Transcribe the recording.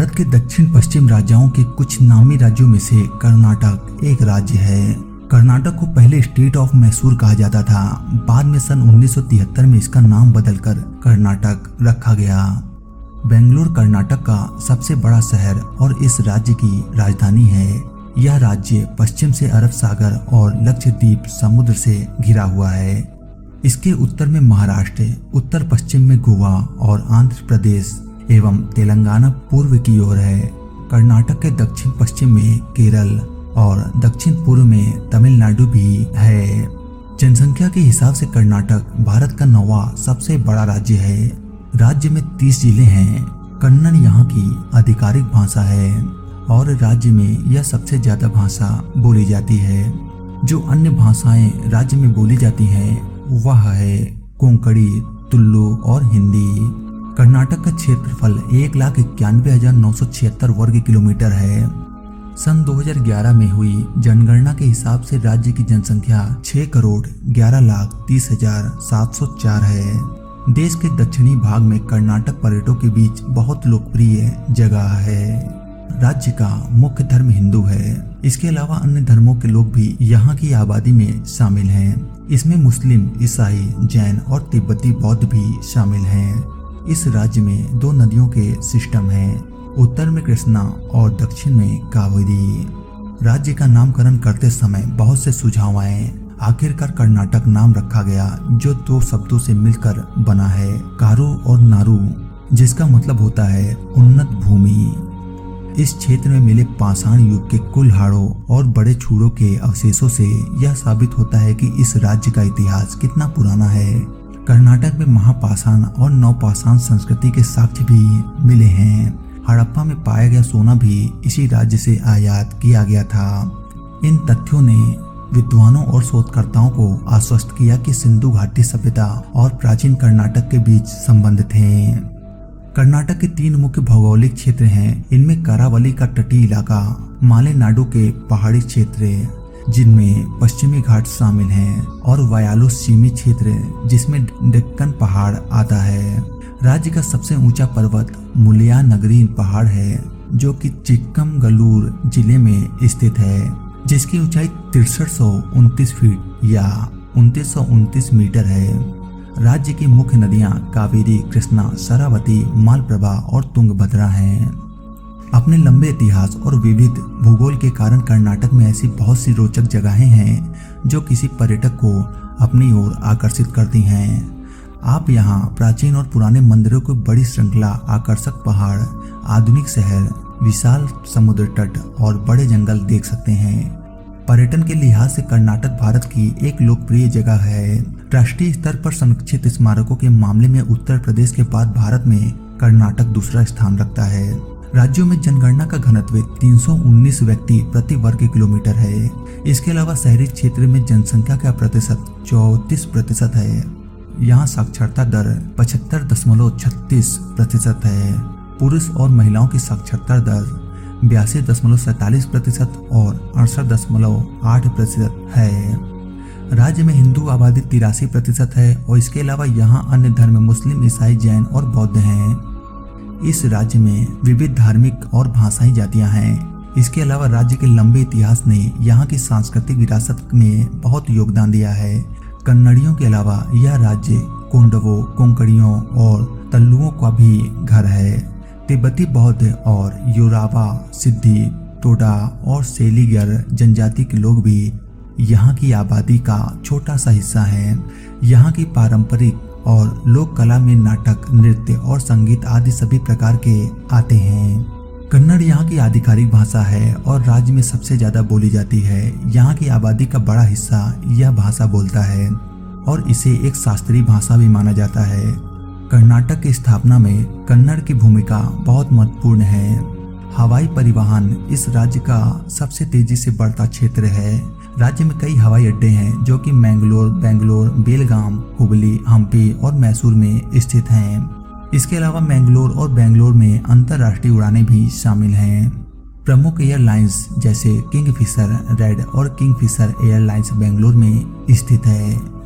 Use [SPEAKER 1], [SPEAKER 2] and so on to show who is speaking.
[SPEAKER 1] भारत के दक्षिण पश्चिम राज्यों के कुछ नामी राज्यों में से कर्नाटक एक राज्य है। कर्नाटक को पहले स्टेट ऑफ मैसूर कहा जाता था। बाद में सन 1973 में इसका नाम बदलकर कर्नाटक रखा गया। बेंगलुरु कर्नाटक का सबसे बड़ा शहर और इस राज्य की राजधानी है। यह राज्य पश्चिम से अरब सागर और लक्षद्वीप समुद्र से घिरा हुआ है। इसके उत्तर में महाराष्ट्र, उत्तर पश्चिम में गोवा और आंध्र प्रदेश एवं तेलंगाना पूर्व की ओर है। कर्नाटक के दक्षिण पश्चिम में केरल और दक्षिण पूर्व में तमिलनाडु भी है। जनसंख्या के हिसाब से कर्नाटक भारत का 9वां सबसे बड़ा राज्य है। राज्य में 30 जिले हैं। कन्नड़ यहाँ की आधिकारिक भाषा है और राज्य में यह सबसे ज्यादा भाषा बोली जाती है। जो अन्य भाषाएं राज्य में बोली जाती हैं वह है कोंकणी, तुलु और हिंदी। कर्नाटक का क्षेत्रफल 1,91,976 वर्ग किलोमीटर है। सन 2011 में हुई जनगणना के हिसाब से राज्य की जनसंख्या 6,11,30,704 है। देश के दक्षिणी भाग में कर्नाटक पर्यटकों के बीच बहुत लोकप्रिय जगह है। राज्य का मुख्य धर्म हिंदू है। इसके अलावा अन्य धर्मों के लोग भी यहाँ की आबादी में शामिल हैं। इसमें मुस्लिम, ईसाई, जैन और तिब्बती बौद्ध भी शामिल हैं। इस राज्य में 2 नदियों के सिस्टम हैं, उत्तर में कृष्णा और दक्षिण में कावेरी। राज्य का नामकरण करते समय बहुत से सुझाव आए। आखिरकार कर्नाटक नाम रखा गया जो 2 शब्दों से मिलकर बना है, कारू और नारू, जिसका मतलब होता है उन्नत भूमि। इस क्षेत्र में मिले पाषाण युग के कुल्हाड़ों और बड़े छूरों के अवशेषों से यह साबित होता है कि इस राज्य का इतिहास कितना पुराना है। कर्नाटक में महापाषाण और नवपाषाण संस्कृति के साक्ष्य भी मिले हैं। हड़प्पा में पाया गया सोना भी इसी राज्य से आयात किया गया था। इन तथ्यों ने विद्वानों और शोधकर्ताओं को आश्वस्त किया कि सिंधु घाटी सभ्यता और प्राचीन कर्नाटक के बीच संबंध थे। कर्नाटक के 3 मुख्य भौगोलिक क्षेत्र हैं। इनमें करावली का तटीय इलाका, मालेनाडु के पहाड़ी क्षेत्र जिनमें पश्चिमी घाट शामिल हैं और वायालु सीमी क्षेत्र जिसमें डेक्कन पहाड़ आता है। राज्य का सबसे ऊंचा पर्वत मुल्यानगिरी पहाड़ है जो कि चिक्कमगलूर जिले में स्थित है, जिसकी ऊंचाई 6329 फीट या 2929 मीटर है। राज्य की मुख्य नदियां कावेरी, कृष्णा, शरावती, मालप्रभा और तुंगभद्रा हैं। अपने लंबे इतिहास और विविध भूगोल के कारण कर्नाटक में ऐसी बहुत सी रोचक जगहें हैं जो किसी पर्यटक को अपनी ओर आकर्षित करती हैं। आप यहाँ प्राचीन और पुराने मंदिरों की बड़ी श्रृंखला, आकर्षक पहाड़, आधुनिक शहर, विशाल समुद्र तट और बड़े जंगल देख सकते हैं। पर्यटन के लिहाज से कर्नाटक भारत की एक लोकप्रिय जगह है। राष्ट्रीय स्तर पर संरक्षित स्मारकों के मामले में उत्तर प्रदेश के बाद भारत में कर्नाटक दूसरा स्थान रखता है। राज्यों में जनगणना का घनत्व 319 व्यक्ति प्रति वर्ग किलोमीटर है। इसके अलावा शहरी क्षेत्र में जनसंख्या का प्रतिशत 34% है। यहाँ साक्षरता दर 75.36% है। पुरुष और महिलाओं की साक्षरता दर 82.47% और 68.8% है। राज्य में हिंदू आबादी 83% है और इसके अलावा यहाँ अन्य धर्म मुस्लिम, ईसाई, जैन और बौद्ध हैं। इस राज्य में विविध धार्मिक और भाषाई जातियां हैं। इसके अलावा राज्य के लंबे इतिहास ने यहाँ की सांस्कृतिक विरासत में बहुत योगदान दिया है। कन्नड़ियों के अलावा यह राज्य कोंडवों, कोंकणियों और तल्लुओं का भी घर है। तिब्बती बौद्ध और योरावा, सिद्धि, टोडा और सेलीगर जनजाति के लोग भी यहाँ की आबादी का छोटा सा हिस्सा हैं। यहाँ की पारंपरिक और लोक कला में नाटक, नृत्य और संगीत आदि सभी प्रकार के आते हैं। कन्नड़ यहाँ की आधिकारिक भाषा है और राज्य में सबसे ज्यादा बोली जाती है। यहाँ की आबादी का बड़ा हिस्सा यह भाषा बोलता है और इसे एक शास्त्रीय भाषा भी माना जाता है। कर्नाटक की स्थापना में कन्नड़ की भूमिका बहुत महत्वपूर्ण है। हवाई परिवहन इस राज्य का सबसे तेजी से बढ़ता क्षेत्र है। राज्य में कई हवाई अड्डे हैं जो कि मैंगलोर, बेंगलोर, बेलगाम, हुबली, हम्पी और मैसूर में स्थित हैं। इसके अलावा मैंगलोर और बेंगलोर में अंतर्राष्ट्रीय उड़ानें भी शामिल हैं। प्रमुख एयरलाइंस जैसे किंगफिशर रेड और किंगफिशर एयरलाइंस बेंगलोर में स्थित है।